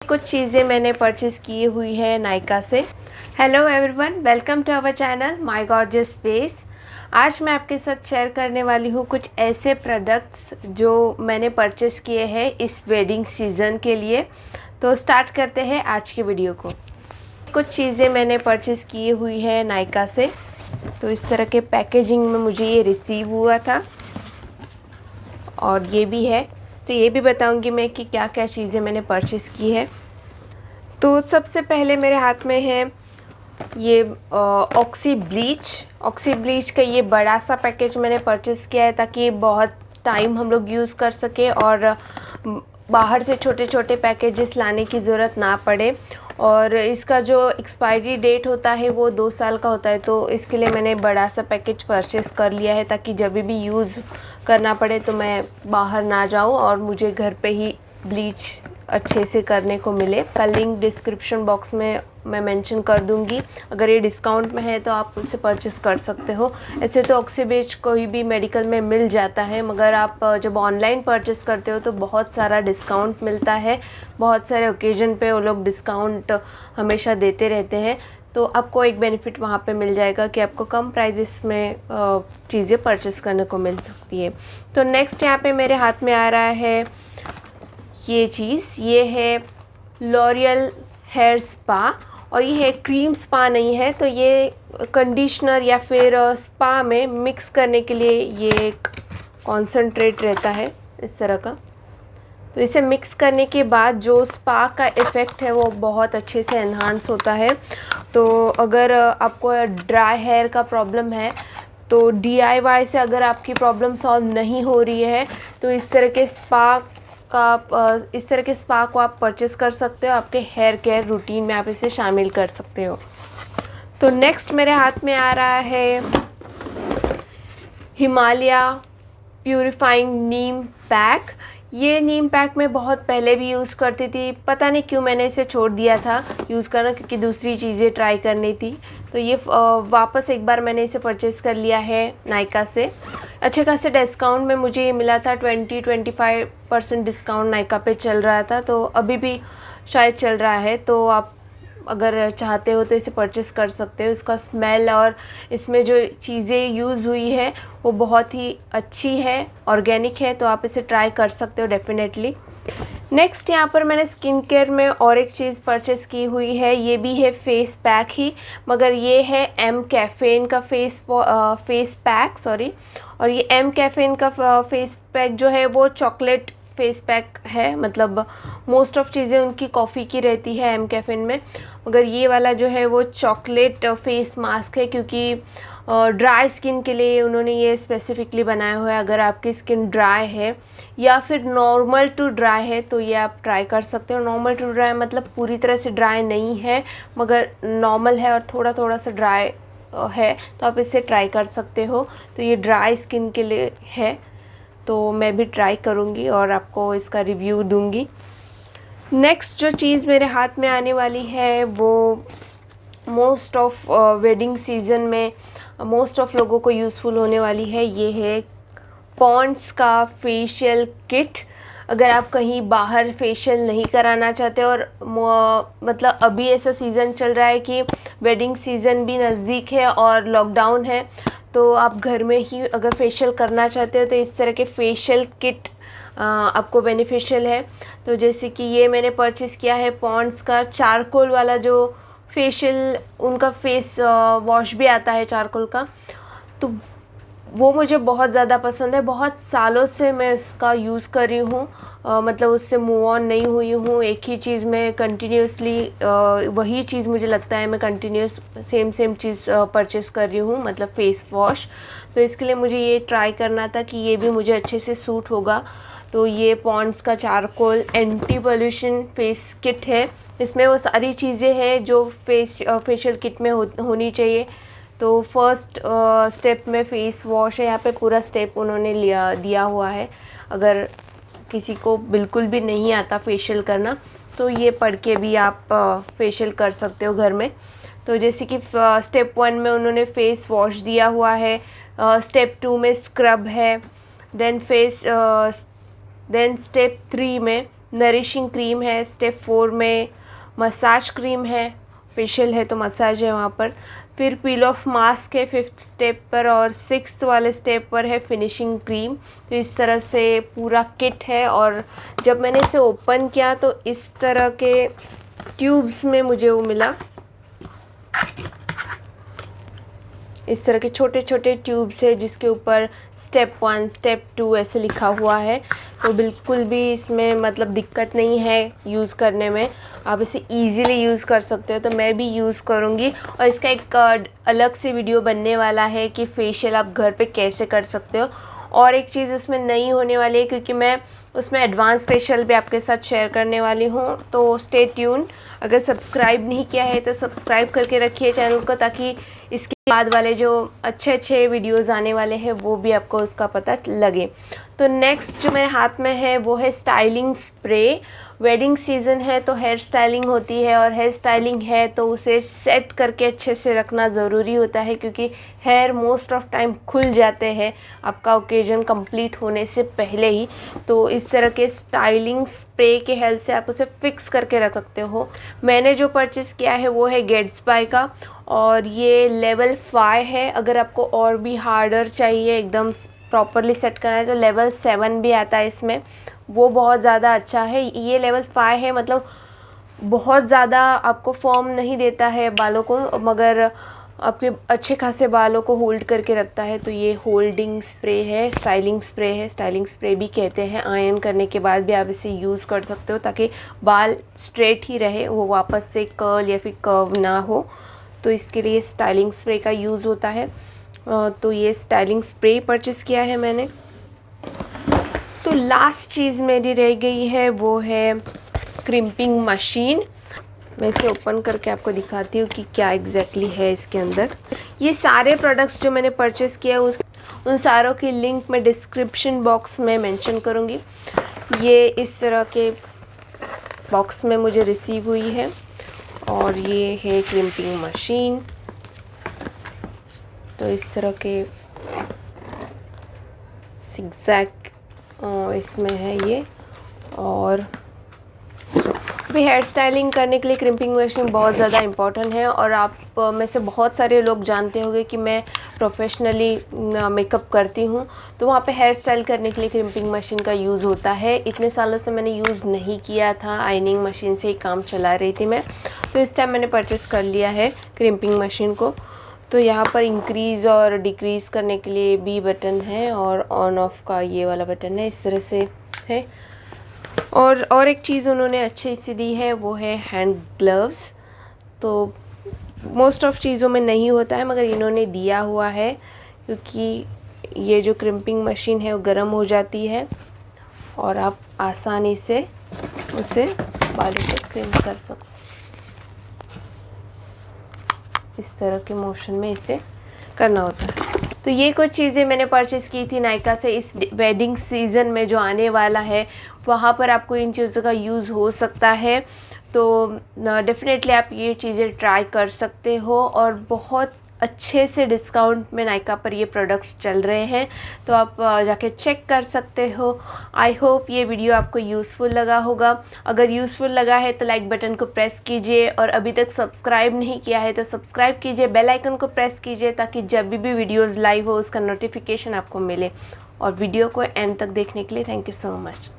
कुछ चीज़ें मैंने परचेज़ की हुई है नायका से। Hello everyone, welcome to our channel my gorgeous face. आज मैं आपके साथ शेयर करने वाली हूँ कुछ ऐसे प्रोडक्ट्स जो मैंने परचेज़ किए हैं इस वेडिंग सीज़न के लिए। तो स्टार्ट करते हैं आज की वीडियो को। कुछ चीज़ें मैंने परचेज़ की हुई है नायका से। तो इस तरह के पैकेजिंग में मुझे ये रिसीव हुआ था और ये भी है। तो ये भी बताऊंगी मैं कि क्या क्या चीज़ें मैंने परचेज़ की है। तो सबसे पहले मेरे हाथ में है ये ऑक्सी ब्लीच का ये बड़ा सा पैकेज मैंने परचेज़ किया है ताकि बहुत टाइम हम लोग यूज़ कर सके और बाहर से छोटे छोटे पैकेजेस लाने की ज़रूरत ना पड़े। और इसका जो एक्सपायरी डेट होता है वो 2 साल का होता है, तो इसके लिए मैंने बड़ा सा पैकेज परचेज़ कर लिया है ताकि जब भी यूज़ करना पड़े तो मैं बाहर ना जाऊं और मुझे घर पे ही ब्लीच अच्छे से करने को मिले। का लिंक डिस्क्रिप्शन बॉक्स में मैं मेंशन कर दूंगी। अगर ये डिस्काउंट में है तो आप उससे परचेज़ कर सकते हो। ऐसे तो ऑक्सीब्लीच कोई भी मेडिकल में मिल जाता है, मगर आप जब ऑनलाइन परचेज़ करते हो तो बहुत सारा डिस्काउंट मिलता है। बहुत सारे ओकेजन पे वो लोग डिस्काउंट हमेशा देते रहते हैं, तो आपको एक बेनिफिट वहाँ पे मिल जाएगा कि आपको कम प्राइजेस में चीज़ें परचेज़ करने को मिल सकती है। तो नेक्स्ट यहाँ पे मेरे हाथ में आ रहा है ये चीज़। ये है लॉरियल हेयर स्पा और ये है क्रीम स्पा नहीं है, तो ये कंडीशनर या फिर स्पा में मिक्स करने के लिए ये एक कॉन्सेंट्रेट रहता है इस तरह का। तो इसे मिक्स करने के बाद जो स्पा का इफ़ेक्ट है वो बहुत अच्छे से एनहांस होता है। तो अगर आपको ड्राई हेयर का प्रॉब्लम है तो DIY से अगर आपकी प्रॉब्लम सॉल्व नहीं हो रही है तो इस तरह के स्पा को आप परचेज़ कर सकते हो। आपके हेयर केयर रूटीन में आप इसे शामिल कर सकते हो। तो नेक्स्ट मेरे हाथ में आ रहा है हिमालय प्यूरिफाइंग नीम पैक। ये नीम पैक मैं बहुत पहले भी यूज़ करती थी, पता नहीं क्यों मैंने इसे छोड़ दिया था यूज़ करना, क्योंकि दूसरी चीज़ें ट्राई करनी थी। तो ये वापस एक बार मैंने इसे परचेज़ कर लिया है नायका से। अच्छे खासे डिस्काउंट में मुझे ये मिला था, 20-25% डिस्काउंट नायका पे चल रहा था, तो अभी भी शायद चल रहा है। तो आप अगर चाहते हो तो इसे परचेज़ कर सकते हो। इसका स्मेल और इसमें जो चीज़ें यूज़ हुई है वो बहुत ही अच्छी है, ऑर्गेनिक है, तो आप इसे ट्राई कर सकते हो डेफिनेटली। नेक्स्ट यहाँ पर मैंने स्किन केयर में और एक चीज़ परचेज़ की हुई है। ये भी है फेस पैक ही, मगर ये है एम कैफ़ीन का फेस पैक और ये एम कैफ़ीन का फेस पैक जो है वो चॉकलेट फेस पैक है। मतलब मोस्ट ऑफ़ चीज़ें उनकी कॉफ़ी की रहती है एम कैफ़ीन में, मगर ये वाला जो है वो चॉकलेट फेस मास्क है, क्योंकि ड्राई स्किन के लिए उन्होंने ये स्पेसिफिकली बनाया हुआ है। अगर आपकी स्किन ड्राई है या फिर नॉर्मल टू ड्राई है तो ये आप ट्राई कर सकते हो। नॉर्मल टू ड्राई मतलब पूरी तरह से ड्राई नहीं है मगर नॉर्मल है और थोड़ा थोड़ा सा ड्राई है, तो आप इसे ट्राई कर सकते हो। तो ये ड्राई स्किन के लिए है, तो मैं भी ट्राई करूँगी और आपको इसका रिव्यू दूँगी। नेक्स्ट जो चीज़ मेरे हाथ में आने वाली है वो मोस्ट ऑफ वेडिंग सीज़न में मोस्ट ऑफ लोगों को यूज़फुल होने वाली है। ये है पॉन्ड्स का फेशियल किट। अगर आप कहीं बाहर फेशियल नहीं कराना चाहते और मतलब अभी ऐसा सीज़न चल रहा है कि वेडिंग सीज़न भी नज़दीक है और लॉकडाउन है, तो आप घर में ही अगर फेशियल करना चाहते हो तो इस तरह के फेशियल किट आपको बेनिफिशियल है। तो जैसे कि ये मैंने परचेज़ किया है पॉन्ड्स का चारकोल वाला जो फेशियल, उनका फेस वॉश भी आता है चारकोल का, तो वो मुझे बहुत ज़्यादा पसंद है। बहुत सालों से मैं इसका यूज़ कर रही हूँ, मतलब उससे मूव ऑन नहीं हुई हूँ। एक ही चीज़ में कंटिन्यूसली वही चीज़ मुझे लगता है मैं कंटिन्यूस सेम चीज़ परचेज़ कर रही हूँ, मतलब फेस वॉश। तो इसके लिए मुझे ये ट्राई करना था कि ये भी मुझे अच्छे से सूट होगा। तो ये पॉन्ड्स का charcoal anti pollution face kit है। इसमें वो सारी चीज़ें हैं जो फेशियल किट में होनी चाहिए। तो फर्स्ट स्टेप में फेस वॉश है, यहाँ पे पूरा स्टेप उन्होंने दिया हुआ है। अगर किसी को बिल्कुल भी नहीं आता फेशियल करना तो ये पढ़ के भी आप फेशियल कर सकते हो घर में। तो जैसे कि स्टेप 1 में उन्होंने फेस वॉश दिया हुआ है, स्टेप 2 में स्क्रब है, देन स्टेप 3 में नरिशिंग क्रीम है, स्टेप 4 में मसाज क्रीम है, फेशियल है तो मसाज है वहाँ पर। फिर पील ऑफ मास्क है 5th स्टेप पर, और 6th वाले स्टेप पर है फिनिशिंग क्रीम। तो इस तरह से पूरा किट है। और जब मैंने इसे ओपन किया तो इस तरह के ट्यूब्स में मुझे वो मिला, इस तरह के छोटे छोटे ट्यूब्स है जिसके ऊपर स्टेप 1 स्टेप 2 ऐसे लिखा हुआ है। तो बिल्कुल भी इसमें मतलब दिक्कत नहीं है यूज़ करने में, आप इसे इजीली यूज़ कर सकते हो। तो मैं भी यूज़ करूँगी, और इसका एक अलग से वीडियो बनने वाला है कि फेशियल आप घर पे कैसे कर सकते हो। और एक चीज़ उसमें नहीं होने वाली है, क्योंकि मैं उसमें एडवांस फेशियल भी आपके साथ शेयर करने वाली हूँ। तो स्टे ट्यून। अगर सब्सक्राइब नहीं किया है तो सब्सक्राइब करके रखिए चैनल को, ताकि इसके बाद वाले जो अच्छे अच्छे वीडियोज़ आने वाले हैं वो भी आपको उसका पता लगे। तो नेक्स्ट जो मेरे हाथ में है वो है स्टाइलिंग स्प्रे। वेडिंग सीज़न है तो हेयर स्टाइलिंग होती है, और हेयर स्टाइलिंग है तो उसे सेट करके अच्छे से रखना ज़रूरी होता है, क्योंकि हेयर मोस्ट ऑफ टाइम खुल जाते हैं आपका ओकेजन कंप्लीट होने से पहले ही। तो इस तरह के स्टाइलिंग स्प्रे के हेल्प से आप उसे फिक्स करके रख सकते हो। मैंने जो परचेज़ किया है वो है गेट्स बाय का, और ये लेवल 5 है। अगर आपको और भी हार्डर चाहिए, एकदम प्रॉपरली सेट करना है, तो लेवल 7 भी आता है इसमें, वो बहुत ज़्यादा अच्छा है। ये लेवल 5 है, मतलब बहुत ज़्यादा आपको फॉर्म नहीं देता है बालों को, मगर आपके अच्छे खासे बालों को होल्ड करके रखता है। तो ये होल्डिंग स्प्रे है, स्टाइलिंग स्प्रे है, स्टाइलिंग स्प्रे भी कहते हैं। आयरन करने के बाद भी आप इसे यूज़ कर सकते हो ताकि बाल स्ट्रेट ही रहे, वो वापस से कर्ल या फिर कर्व ना हो। तो इसके लिए स्टाइलिंग स्प्रे का यूज़ होता है। तो ये स्टाइलिंग स्प्रे परचेज़ किया है मैंने। तो लास्ट चीज़ मेरी रह गई है वो है क्रिम्पिंग मशीन। मैं इसे ओपन करके आपको दिखाती हूँ कि क्या एग्जैक्टली है इसके अंदर। ये सारे प्रोडक्ट्स जो मैंने परचेज़ किया उन सारों की लिंक मैं डिस्क्रिप्शन बॉक्स में मेंशन करूँगी। ये इस तरह के बॉक्स में मुझे रिसीव हुई है, और ये है क्रिम्पिंग मशीन। तो इस तरह के सिग्जैग इसमें है ये। और भी हेयर स्टाइलिंग करने के लिए क्रिम्पिंग मशीन बहुत ज़्यादा इम्पॉर्टेंट है। और आप में से बहुत सारे लोग जानते होंगे कि मैं प्रोफेशनली मेकअप करती हूँ, तो वहाँ पे हेयर स्टाइल करने के लिए क्रिम्पिंग मशीन का यूज़ होता है। इतने सालों से मैंने यूज़ नहीं किया था, आयनिंग मशीन से ही काम चला रही थी मैं। तो इस टाइम मैंने परचेज़ कर लिया है क्रिम्पिंग मशीन को। तो यहाँ पर इंक्रीज़ और डिक्रीज़ करने के लिए भी बटन है, और ऑन ऑफ का ये वाला बटन है, इस तरह से है। और एक चीज़ उन्होंने अच्छी सी दी है वो है हैंड ग्लव्स। तो मोस्ट ऑफ चीज़ों में नहीं होता है, मगर इन्होंने दिया हुआ है, क्योंकि ये जो क्रिम्पिंग मशीन है वो गर्म हो जाती है, और आप आसानी से उसे बालों पे क्रिम्प कर सकते। इस तरह के मोशन में इसे करना होता है। तो ये कुछ चीज़ें मैंने परचेज़ की थी नायका से इस वेडिंग सीज़न में जो आने वाला है, वहाँ पर आपको इन चीज़ों का यूज़ हो सकता है। तो डेफ़िनेटली आप ये चीज़ें ट्राई कर सकते हो, और बहुत अच्छे से डिस्काउंट में नायका पर ये प्रोडक्ट्स चल रहे हैं, तो आप जाके चेक कर सकते हो। आई होप ये वीडियो आपको यूज़फुल लगा होगा। अगर यूज़फुल लगा है तो लाइक बटन को प्रेस कीजिए, और अभी तक सब्सक्राइब नहीं किया है तो सब्सक्राइब कीजिए, बेल आइकन को प्रेस कीजिए, ताकि जब भी वीडियोज़ लाइव हो उसका नोटिफिकेशन आपको मिले। और वीडियो को एंड तक देखने के लिए थैंक यू सो मच।